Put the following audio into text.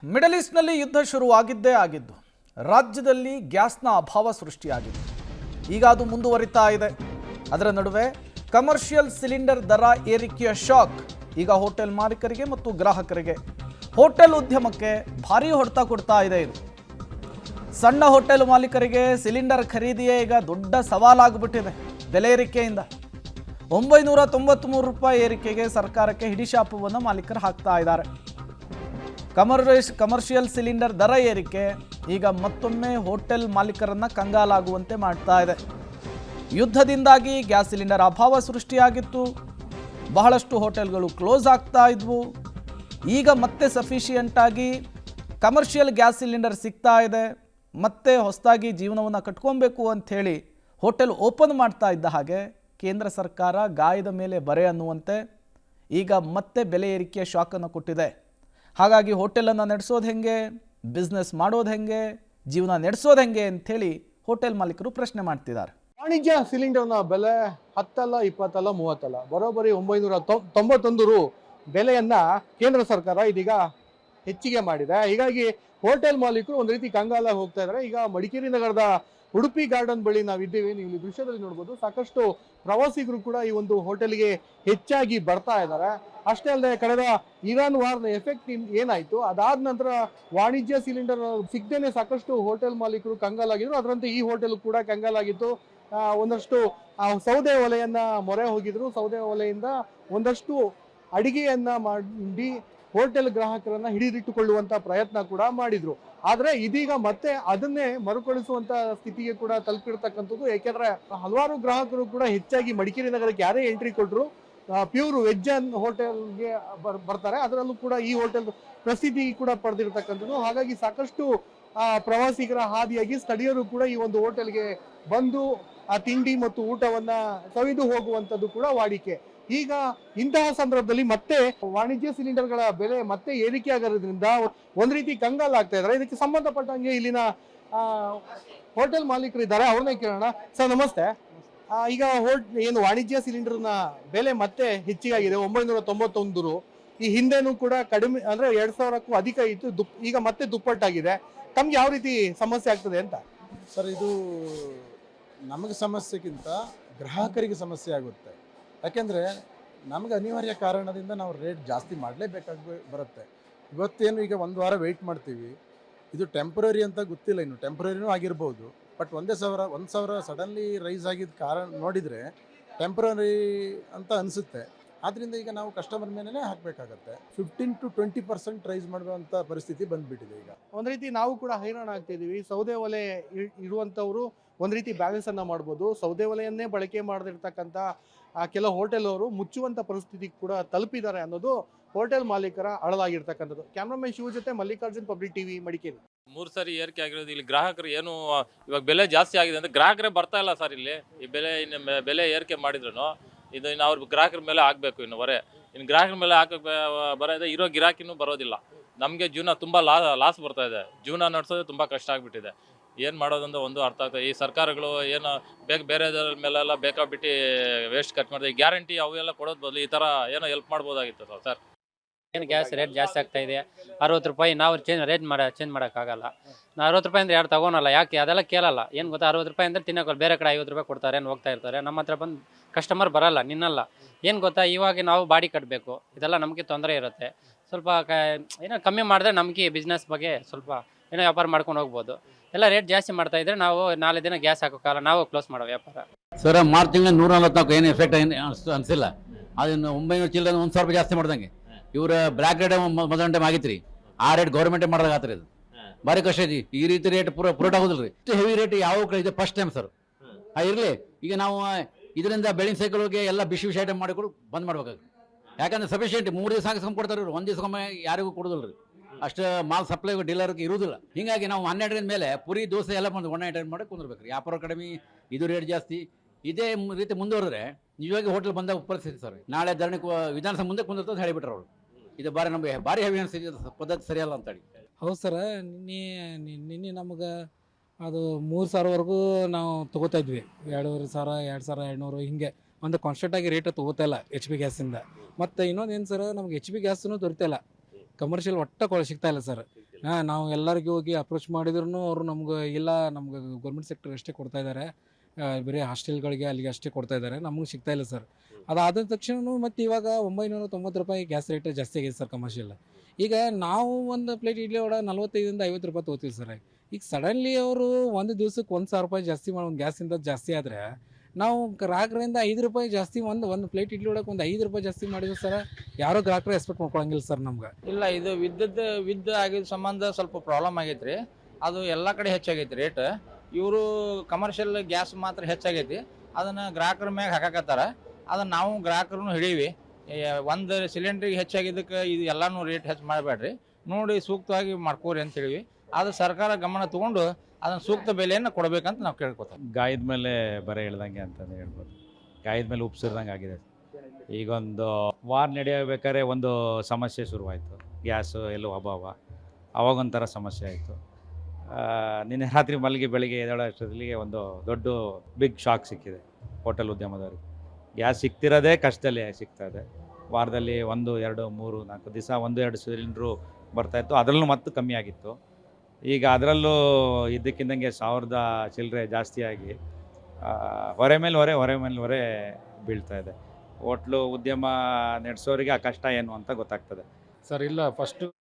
Middle ಈಸ್ಟ್ನಲ್ಲಿ ಯುದ್ಧ ಶುರುವಾಗಿದ್ದೇ ಆಗಿದ್ದು ರಾಜ್ಯದಲ್ಲಿ ಗ್ಯಾಸ್ನ ಅಭಾವ ಸೃಷ್ಟಿಯಾಗಿತ್ತು. ಈಗ ಅದು ಮುಂದುವರಿತಾ ಇದೆ. ಅದರ ನಡುವೆ ಕಮರ್ಷಿಯಲ್ ಸಿಲಿಂಡರ್ ದರ ಏರಿಕೆಯ ಶಾಕ್ ಈಗ ಹೋಟೆಲ್ ಮಾಲೀಕರಿಗೆ ಮತ್ತು ಗ್ರಾಹಕರಿಗೆ, ಹೋಟೆಲ್ ಉದ್ಯಮಕ್ಕೆ ಭಾರೀ ಹೊಡೆತ ಕೊಡ್ತಾ ಇದೆ. ಇದು ಸಣ್ಣ ಹೋಟೆಲ್ ಮಾಲೀಕರಿಗೆ ಸಿಲಿಂಡರ್ ಖರೀದಿಯೇ ಈಗ ದೊಡ್ಡ ಸವಾಲಾಗಿಬಿಟ್ಟಿದೆ. ಬೆಲೆ ಏರಿಕೆಯಿಂದ 993 ರೂಪಾಯಿ ಏರಿಕೆಗೆ ಸರ್ಕಾರಕ್ಕೆ ಹಿಡಿಶಾಪವನ್ನು ಮಾಲೀಕರು ಹಾಕ್ತಾ ಇದ್ದಾರೆ. ಕಮರ್ಷಿಯಲ್ ಸಿಲಿಂಡರ್ ದರ ಏರಿಕೆ ಈಗ ಮತ್ತೊಮ್ಮೆ ಹೋಟೆಲ್ ಮಾಲೀಕರನ್ನ ಕಂಗಾಲಾಗುವಂತೆ ಮಾಡ್ತಾ ಇದೆ. ಯುದ್ಧದಿಂದಾಗಿ ಗ್ಯಾಸ್ ಸಿಲಿಂಡರ್ ಅಭಾವ ಸೃಷ್ಟಿಯಾಗಿತ್ತು. ಬಹಳಷ್ಟು ಹೋಟೆಲ್ಗಳು ಕ್ಲೋಸ್ ಆಗ್ತಾ ಇದ್ವು. ಈಗ ಮತ್ತೆ ಸಫಿಷಿಯೆಂಟ್ ಆಗಿ ಕಮರ್ಷಿಯಲ್ ಗ್ಯಾಸ್ ಸಿಲಿಂಡರ್ ಸಿಗ್ತಾ ಇದೆ. ಮತ್ತೆ ಹೊಸದಾಗಿ ಜೀವನವನ್ನು ಕಟ್ಕೊಬೇಕು ಅಂಥೇಳಿ ಹೋಟೆಲ್ ಓಪನ್ ಮಾಡ್ತಾ ಇದ್ದ ಹಾಗೆ ಕೇಂದ್ರ ಸರ್ಕಾರ ಗಾಯದ ಮೇಲೆ ಬರೆ ಅನ್ನುವಂತೆ ಈಗ ಮತ್ತೆ ಬೆಲೆ ಏರಿಕೆಯ ಶಾಕನ್ನು ಕೊಟ್ಟಿದೆ. ಹಾಗಾಗಿ ಹೋಟೆಲನ್ನು ನಡೆಸೋದು ಹೆಂಗೆ, ಬಿಸ್ನೆಸ್ ಮಾಡೋದು ಹೆಂಗೆ, ಜೀವನ ನಡೆಸೋದು ಹೆಂಗೆ ಅಂಥೇಳಿ ಹೋಟೆಲ್ ಮಾಲೀಕರು ಪ್ರಶ್ನೆ ಮಾಡ್ತಿದ್ದಾರೆ. ವಾಣಿಜ್ಯ ಸಿಲಿಂಡರ್ನ ಬೆಲೆ 10 ಅಲ್ಲ 20 ಅಲ್ಲ 30 ಅಲ್ಲ, ಬರೋಬ್ಬರಿ 991 ರು ಬೆಲೆಯನ್ನ ಕೇಂದ್ರ ಸರ್ಕಾರ ಇದೀಗ ಹೆಚ್ಚಿಗೆ ಮಾಡಿದೆ. ಹೀಗಾಗಿ ಹೋಟೆಲ್ ಮಾಲೀಕರು ಒಂದು ರೀತಿ ಕಂಗಾಲಾಗಿ ಹೋಗ್ತಾ ಇದ್ದಾರೆ. ಈಗ ಮಡಿಕೇರಿ ನಗರದ ಉಡುಪಿ ಗಾರ್ಡನ್ ಬಳಿ ನಾವಿದ್ದೀವಿ. ನೀವು ಈ ದೃಶ್ಯದಲ್ಲಿ ನೋಡ್ಬೋದು, ಸಾಕಷ್ಟು ಪ್ರವಾಸಿಗರು ಕೂಡ ಈ ಒಂದು ಹೋಟೆಲ್ಗೆ ಹೆಚ್ಚಾಗಿ ಬರ್ತಾ ಇದ್ದಾರೆ. ಅಷ್ಟೇ ಅಲ್ಲದೆ ಕಳೆದ ಇರಾನ್ ವಾರ್ನ ಎಫೆಕ್ಟ್ ಏನಾಯ್ತು, ಅದಾದ ನಂತರ ವಾಣಿಜ್ಯ ಸಿಲಿಂಡರ್ ಸಿಗದೇನೆ ಸಾಕಷ್ಟು ಹೋಟೆಲ್ ಮಾಲೀಕರು ಕಂಗಾಲಾಗಿದ್ರು. ಅದರಂತೆ ಈ ಹೋಟೆಲ್ ಕೂಡ ಕಂಗಾಲಾಗಿತ್ತು. ಒಂದಷ್ಟು ಸೌದೆ ಒಲೆಯನ್ನ ಮೊರೆ ಹೋಗಿದ್ರು. ಸೌದೆ ಒಲೆಯಿಂದ ಒಂದಷ್ಟು ಅಡಿಗೆಯನ್ನ ಮಾಡಿ ಹೋಟೆಲ್ ಗ್ರಾಹಕರನ್ನ ಹಿಡಿದಿಟ್ಟುಕೊಳ್ಳುವಂತ ಪ್ರಯತ್ನ ಕೂಡ ಮಾಡಿದ್ರು. ಆದ್ರೆ ಇದೀಗ ಮತ್ತೆ ಅದನ್ನೇ ಮರುಕಳಿಸುವಂತ ಸ್ಥಿತಿಗೆ ಕೂಡ ತಲುಪಿರ್ತಕ್ಕಂಥದ್ದು. ಯಾಕೆಂದ್ರೆ ಹಲವಾರು ಗ್ರಾಹಕರು ಕೂಡ ಹೆಚ್ಚಾಗಿ ಮಡಿಕೇರಿ ನಗರಕ್ಕೆ ಯಾರೇ ಎಂಟ್ರಿ ಕೊಟ್ಟರು ಪ್ಯೂರ್ ವೆಜ್ ಹೋಟೆಲ್ಗೆ ಬರ್ತಾರೆ. ಅದರಲ್ಲೂ ಕೂಡ ಈ ಹೋಟೆಲ್ ಪ್ರಸಿದ್ಧಿ ಕೂಡ ಪಡೆದಿರ್ತಕ್ಕಂಥದ್ದು. ಹಾಗಾಗಿ ಸಾಕಷ್ಟು ಪ್ರವಾಸಿಗರ ಹಾದಿಯಾಗಿ ಸ್ಥಳೀಯರು ಕೂಡ ಈ ಒಂದು ಹೋಟೆಲ್ಗೆ ಬಂದು ಆ ತಿಂಡಿ ಮತ್ತು ಊಟವನ್ನ ಸವಿದು ಹೋಗುವಂಥದ್ದು ಕೂಡ ವಾಡಿಕೆ. ಈಗ ಇಂತಹ ಸಂದರ್ಭದಲ್ಲಿ ಮತ್ತೆ ವಾಣಿಜ್ಯ ಸಿಲಿಂಡರ್ಗಳ ಬೆಲೆ ಮತ್ತೆ ಏರಿಕೆ ಆಗೋದ್ರಿಂದ ಒಂದ್ ರೀತಿ ಕಂಗಾಲಾಗ್ತಾ ಇದ್ದಾರೆ. ಇದಕ್ಕೆ ಸಂಬಂಧಪಟ್ಟಂಗೆ ಇಲ್ಲಿನ ಹೋಟೆಲ್ ಮಾಲೀಕರು ಇದ್ದಾರೆ, ಅವ್ರನ್ನೇ ಕೇಳೋಣ. ಸರ್ ನಮಸ್ತೆ. ಈಗ ಏನು ವಾಣಿಜ್ಯ ಸಿಲಿಂಡರ್ನ ಬೆಲೆ ಮತ್ತೆ ಹೆಚ್ಚಿಗಾಗಿದೆ, 991 ರು. ಈ ಹಿಂದೆನೂ ಕೂಡ ಕಡಿಮೆ ಅಂದ್ರೆ 2000ಕ್ಕೂ ಅಧಿಕ ಇತ್ತು, ಈಗ ಮತ್ತೆ ದುಪ್ಪಟ್ಟಾಗಿದೆ. ತಮ್ಗೆ ಯಾವ ರೀತಿ ಸಮಸ್ಯೆ ಆಗ್ತದೆ ಅಂತ? ಸರ್, ಇದು ನಮಗೆ ಸಮಸ್ಯೆಗಿಂತ ಗ್ರಾಹಕರಿಗೆ ಸಮಸ್ಯೆ ಆಗುತ್ತೆ. ಯಾಕೆಂದರೆ ನಮಗೆ ಅನಿವಾರ್ಯ ಕಾರಣದಿಂದ ನಾವು ರೇಟ್ ಜಾಸ್ತಿ ಮಾಡಲೇಬೇಕಾಗಿ ಬರುತ್ತೆ. ಇವತ್ತೇನು ಈಗ ಒಂದು ವಾರ ವೆಯ್ಟ್ ಮಾಡ್ತೀವಿ, ಇದು ಟೆಂಪ್ರರಿ ಅಂತ ಗೊತ್ತಿಲ್ಲ, ಇನ್ನು ಟೆಂಪ್ರರಿನೂ ಆಗಿರ್ಬೋದು. ಬಟ್ 1,000 ಸಡನ್ಲಿ ರೈಸ್ ಆಗಿದ್ದ ಕಾರಣ ನೋಡಿದರೆ ಟೆಂಪ್ರರಿ ಅಂತ ಅನಿಸುತ್ತೆ. ಆದ್ದರಿಂದ ಈಗ ನಾವು ಕಸ್ಟಮರ್ ಮೇಲೆ ಹಾಕಬೇಕಾಗತ್ತೆ. 15 to 20% ರೈಸ್ ಮಾಡುವಂಥ ಪರಿಸ್ಥಿತಿ ಬಂದುಬಿಟ್ಟಿದೆ. ಈಗ ಒಂದು ರೀತಿ ನಾವು ಕೂಡ ಹೈರಾಣ ಆಗ್ತಿದ್ದೀವಿ. ಸೌದೆ ಒಲೆ ಇರುವಂಥವ್ರು ಒಂದು ರೀತಿ ಬ್ಯಾಲೆನ್ಸ್ ಅನ್ನ ಮಾಡ್ಬೋದು. ಸೌದೆ ಒಲೆಯನ್ನೇ ಬಳಕೆ ಮಾಡದಿರ್ತಕ್ಕಂಥ ಕೆಲವು ಹೋಟೆಲ್ ಅವರು ಮುಚ್ಚುವಂಥ ಪರಿಸ್ಥಿತಿ ಕೂಡ ತಲುಪಿದ್ದಾರೆ ಅನ್ನೋದು ಹೋಟೆಲ್ ಮಾಲೀಕರ ಅಳಲಾಗಿರ್ತಕ್ಕಂಥದ್ದು. ಕ್ಯಾಮ್ರಾಮನ್ ಶಿವ ಜೊತೆ ಮಲ್ಲಿಕಾರ್ಜುನ್, ಪಬ್ಲಿಕ್ ಟಿವಿ, ಮಡಿಕೇರಿ. 3 ಸರಿ ಏರಿಕೆ ಆಗಿರೋದು. ಇಲ್ಲಿ ಗ್ರಾಹಕರು ಏನು ಇವಾಗ ಬೆಲೆ ಜಾಸ್ತಿ ಆಗಿದೆ ಅಂತ ಗ್ರಾಹಕರೇ ಬರ್ತಾ ಇಲ್ಲ ಸರ್. ಇಲ್ಲಿ ಈ ಬೆಲೆ ಏರಿಕೆ ಮಾಡಿದ್ರು ಇದು ಇನ್ನು ಅವ್ರ ಗ್ರಾಹಕರ ಮೇಲೆ ಆಗಬೇಕು. ಇನ್ನು ಗ್ರಾಹಕರ ಮೇಲೆ ಬರೋದೇ ಇರೋ ಗಿರಾಕಿನೂ ಬರೋದಿಲ್ಲ. ನಮಗೆ ಜೀವನ ತುಂಬ ಲಾಸ್ ಬರ್ತಾ ಇದೆ. ಜೀವನ ನಡೆಸೋದು ತುಂಬ ಕಷ್ಟ ಆಗಿಬಿಟ್ಟಿದೆ. ಏನು ಮಾಡೋದಂತ ಒಂದು ಅರ್ಥ ಆಗ್ತದೆ. ಈ ಸರ್ಕಾರಗಳು ಏನು ಬೇರೆದ್ರ ಮೇಲೆಲ್ಲ ಬೇಕಾಬಿಟ್ಟು ವೇಸ್ಟ್ ಖರ್ಚು ಮಾಡಿದೆ. ಗ್ಯಾರಂಟಿ ಅವೆಲ್ಲ ಕೊಡೋದು ಬದಲು ಈ ಥರ ಏನೋ ಹೆಲ್ಪ್ ಮಾಡ್ಬೋದಾಗಿತ್ತು ಸರ್. ಏನು ಗ್ಯಾಸ್ ರೇಟ್ ಜಾಸ್ತಿ ಆಗ್ತಾ ಇದೆ. 60 ರೂಪಾಯಿ ನಾವು ಚೇಂಜ್ ಮಾಡೋಕ್ಕಾಗಲ್ಲ. ನಾವು 60 ರೂಪಾಯಿ ಅಂದರೆ ಯಾರು ತಗೋನಲ್ಲ. ಯಾಕೆ ಅದೆಲ್ಲ ಕೇಳಲ್ಲ. ಏನು ಗೊತ್ತಾ, 60 ರೂಪಾಯಿ ಅಂದರೆ ತಿನ್ನೋಕ್ಕಲ್ಲ. ಬೇರೆ ಕಡೆ 50 ರೂಪಾಯಿ ಕೊಡ್ತಾರೆ, ಏನು ಹೋಗ್ತಾ ಇರ್ತಾರೆ. ನಮ್ಮ ಹತ್ರ ಬಂದು ಕಸ್ಟಮರ್ ಬರಲ್ಲ, ನಿನ್ನಲ್ಲ. ಏನು ಗೊತ್ತಾ, ಇವಾಗ ನಾವು ಬಾಡಿ ಕಟ್ಟಬೇಕು. ಇದೆಲ್ಲ ನಮಗೆ ತೊಂದರೆ ಇರುತ್ತೆ. ಸ್ವಲ್ಪ ಏನೋ ಕಮ್ಮಿ ಮಾಡಿದ್ರೆ ನಮಗೆ ಬಿಸ್ನೆಸ್ ಬಗ್ಗೆ ಸ್ವಲ್ಪ ಏನೋ ವ್ಯಾಪಾರ ಮಾಡ್ಕೊಂಡು ಹೋಗ್ಬೋದು. ಎಲ್ಲ ರೇಟ್ ಜಾಸ್ತಿ ಮಾಡ್ತಾ ಇದ್ರೆ ನಾವು 4 ದಿನ ಗ್ಯಾಸ್ ಹಾಕೋಕ್ಕಲ್ಲ, ನಾವು ಕ್ಲೋಸ್ ಮಾಡೋ ವ್ಯಾಪಾರ. ಸರ್, ಮಾರ್ಚ್ ತಿಂಗಳ 144 ಏನು ಎಫೆಕ್ಟ್ ಅನಿಸಿಲ್ಲ. ಅದನ್ನು 900 ಚಿಲ್ಲರೆ 1,000 ರೂಪಾಯಿ ಜಾಸ್ತಿ ಮಾಡ್ದಂಗೆ. ಇವ್ರ ಬ್ಲ್ಯಾಕ್ ರೇಟ್ ಮೊದಲ ಟೈಮ್ ಆಗಿತ್ತು ರೀ. ಆ ರೇಟ್ ಗೌರ್ಮೆಂಟ್ ಮಾಡಿದಾಗ ಆತ್ರಿ. ಇದು ಭಾರಿ ಕಷ್ಟ ಐತಿ. ಈ ರೀತಿ ರೇಟ್ ಪೂರಟ ಆಗೋದಿಲ್ಲ ರೀ. ಇಷ್ಟು ಹೆವಿ ರೇಟ್ ಯಾವ ಕಡೆ ಇದೆ ಫಸ್ಟ್ ಟೈಮ್ ಸರ್. ಇರಲಿ, ಈಗ ನಾವು ಇದರಿಂದ ಬೆಳ್ಳಿಂಗ್ ಸೈಕಲ್ಗೆ ಎಲ್ಲ ಬಿಸಿ ಐಟಮ್ ಮಾಡಿಕೊಡು ಬಂದ್ ಮಾಡ್ಬೇಕಾಗುತ್ತೆ. ಯಾಕಂದ್ರೆ ಸಫಿಷಿಯೆಂಟ್ 3 ದಿವಸ ಹಾಕಿಸ್ಕೊಂಡು ಕೊಡ್ತಾರೆ ಇವರು. 1 ದಿವಸಕ್ಕೊಮ್ಮೆ ಯಾರಿಗೂ ಕೊಡೋದಿಲ್ಲ ರೀ. ಅಷ್ಟು ಮಾಲ್ ಸಪ್ಲೈ ಡೀಲರ್ಗೆ ಇರುವುದಿಲ್ಲ. ಹೀಗಾಗಿ ನಾವು 12 ಮೇಲೆ ಪುರಿ ದೋಸೆ ಎಲ್ಲ ಬಂದು 1 ಐಟಮ್ ಮಾಡಿ ಕುಂದಿರ್ಬೇಕು ರೀ. ವ್ಯಾಪಾರ ಕಡಿಮೆ, ಇದು ರೇಟ್ ಜಾಸ್ತಿ. ಇದೇ ರೀತಿ ಮುಂದುವರೆದ್ರೆ ನಿಜವಾಗಿ ಹೋಟೆಲ್ ಬಂದಾಗ ಪರಿಸ್ಥಿತಿ ಸರ್. ನಾಳೆ ಧರಣಿ ವಿಧಾನಸಭೆ ಮುಂದೆ ಕುಂದಿರ್ತದೆ ಹೇಳಿಬಿಟ್ರೆ ಅವರು. ಇದು ನಮಗೆ ಭಾರಿ ಹೆವಿ ಅನಿಸಿದೆ, ಪದ್ಧತಿ ಸರಿಯಲ್ಲ ಅಂತೇಳಿ. ಹೌದು ಸರ, ನಿನ್ನೆ ನಮ್ಗೆ ಅದು 3,000ವರೆಗೂ ನಾವು ತೊಗೋತಾ ಇದ್ವಿ. 2,500, 2,200 ಹಿಂಗೆ ಒಂದು ಕಾನ್ಸ್ಟೆಂಟಾಗಿ ರೇಟ್ ತೊಗೋತಾ ಇಲ್ಲ HP ಗ್ಯಾಸಿಂದ. ಮತ್ತು ಇನ್ನೊಂದು ಏನು ಸರ್, ನಮ್ಗೆ HP ಗ್ಯಾಸೂ ದೊರಿತಾ ಇಲ್ಲ. ಕಮರ್ಷಿಯಲ್ ಒಟ್ಟ ಸಿಗ್ತಾ ಇಲ್ಲ ಸರ್. ನಾವು ಎಲ್ಲರಿಗೂ ಹೋಗಿ ಅಪ್ರೋಚ್ ಮಾಡಿದ್ರು ಅವರು ನಮ್ಗೆ ಇಲ್ಲ, ನಮ್ಗೆ ಗೌರ್ಮೆಂಟ್ ಸೆಕ್ಟರ್ ಅಷ್ಟೇ ಕೊಡ್ತಾ ಇದ್ದಾರೆ, ಬರೀ ಹಾಸ್ಟೆಲ್ಗಳಿಗೆ ಅಲ್ಲಿಗೆ ಅಷ್ಟೇ ಕೊಡ್ತಾ ಇದ್ದಾರೆ, ನಮಗೆ ಸಿಗ್ತಾ ಇಲ್ಲ ಸರ್. ಅದಾದ ತಕ್ಷಣ ಮತ್ತು ಇವಾಗ 990 ರೂಪಾಯಿ ಗ್ಯಾಸ್ ರೇಟ್ ಜಾಸ್ತಿ ಆಗಿದೆ ಸರ್ ಕಮರ್ಷಿಯಲ್. ಈಗ ನಾವು ಒಂದು ಪ್ಲೇಟ್ ಇಡ್ಲಿ ವಡೆ 45ರಿಂದ 50 ರೂಪಾಯಿ ತೊಗೋತೀವಿ ಸರ್. ಈಗ ಸಡನ್ಲಿ ಅವರು ಒಂದು ದಿವ್ಸಕ್ಕೆ 1,000 ರೂಪಾಯಿ ಜಾಸ್ತಿ ಮಾಡಿ ಒಂದು ಗ್ಯಾಸಿಂದ ಜಾಸ್ತಿ ಆದರೆ ನಾವು ಗ್ರಾಹಕರಿಂದ 5 ರೂಪಾಯಿ ಜಾಸ್ತಿ ಒಂದು ಪ್ಲೇಟ್ ಇಡ್ಲಿ ವಡಕ್ಕೆ ಒಂದು 5 ರೂಪಾಯಿ ಜಾಸ್ತಿ ಮಾಡಿದ್ವಿ ಸರ್. ಯಾರೋ ಗ್ರಾಹಕರು ಎಕ್ಸ್ಪೆಕ್ಟ್ ಮಾಡ್ಕೊಳಂಗಿಲ್ಲ ಸರ್ ನಮ್ಗೆ. ಇಲ್ಲ, ಇದು ವಿದ್ಯುತ್ ಆಗಿದ್ದ ಸಂಬಂಧ ಸ್ವಲ್ಪ ಪ್ರಾಬ್ಲಮ್ ಆಗೈತೆ ರೀ. ಅದು ಎಲ್ಲ ಕಡೆ ಹೆಚ್ಚಾಗೈತಿ ರೇಟ್. ಇವರು ಕಮರ್ಷಿಯಲ್ ಗ್ಯಾಸ್ ಮಾತ್ರ ಹೆಚ್ಚಾಗೈತಿ, ಅದನ್ನು ಗ್ರಾಹಕರ ಮ್ಯಾಗ ಹಾಕಾಕತ್ತಾರ. ಅದನ್ನು ನಾವು ಗ್ರಾಹಕರನ್ನು ಹಿಡೀವಿ. ಒಂದು ಸಿಲಿಂಡ್ರಿಗೆ ಹೆಚ್ಚಾಗಿದ್ದಕ್ಕೆ ಇದು ಎಲ್ಲನೂ ರೇಟ್ ಹೆಚ್ಚು ಮಾಡಬೇಡ್ರಿ, ನೋಡಿ ಸೂಕ್ತವಾಗಿ ಮಾಡ್ಕೋರಿ ಅಂತ ಹೇಳಿವಿ. ಅದು ಸರ್ಕಾರ ಗಮನ ತಗೊಂಡು ಅದನ್ನು ಸೂಕ್ತ ಬೆಲೆಯನ್ನು ಕೊಡಬೇಕಂತ ನಾವು ಕೇಳ್ಕೊತೀವಿ. ಗಾಯದ ಮೇಲೆ ಬರೆ ಇಳ್ದಂಗೆ ಅಂತಂದು ಹೇಳ್ಬೋದು. ಗಾಯದ ಮೇಲೆ ಉಪ್ಸಿರ್ದಂಗೆ ಆಗಿದೆ. ಈಗೊಂದು ವಾರ್ ನಡೆಯಬೇಕಾದ್ರೆ ಒಂದು ಸಮಸ್ಯೆ ಶುರುವಾಯಿತು, ಗ್ಯಾಸು ಎಲ್ಲೋ ಅಭಾವ. ಅವಾಗೊಂಥರ ಸಮಸ್ಯೆ ಆಯಿತು. ನಿನ್ನೆ ರಾತ್ರಿ ಬೆಳಿಗ್ಗೆ ಎದ್ದೇಳೋ ಅಷ್ಟೊತ್ತಿಗೆ ಒಂದು ದೊಡ್ಡ ಬಿಗ್ ಶಾಕ್ ಸಿಕ್ಕಿದೆ ಹೋಟೆಲ್ ಉದ್ಯಮದವ್ರಿಗೆ. ಗ್ಯಾಸ್ ಸಿಗ್ತಿರೋದೇ ಕಷ್ಟದಲ್ಲಿ ಸಿಗ್ತಾಯಿದೆ. ವಾರದಲ್ಲಿ 1, 2, 3, 4 ದಿವಸ 1-2 ಸಿಲಿಂಡ್ರು ಬರ್ತಾಯಿತ್ತು, ಅದರಲ್ಲೂ ಮತ್ತು ಕಮ್ಮಿ ಆಗಿತ್ತು. ಈಗ ಅದರಲ್ಲೂ ಇದ್ದಕ್ಕಿದ್ದಂಗೆ 1000 ಚಿಲ್ಲರೆ ಜಾಸ್ತಿಯಾಗಿ ಹೊರೆ ಮೇಲೆ ಹೊರೆ ಬೀಳ್ತಾ ಇದೆ. ಹೋಟ್ಲು ಉದ್ಯಮ ನಡೆಸೋರಿಗೆ ಆ ಕಷ್ಟ ಏನು ಅಂತ ಗೊತ್ತಾಗ್ತದೆ ಸರ್. ಇಲ್ಲ, ಫಸ್ಟು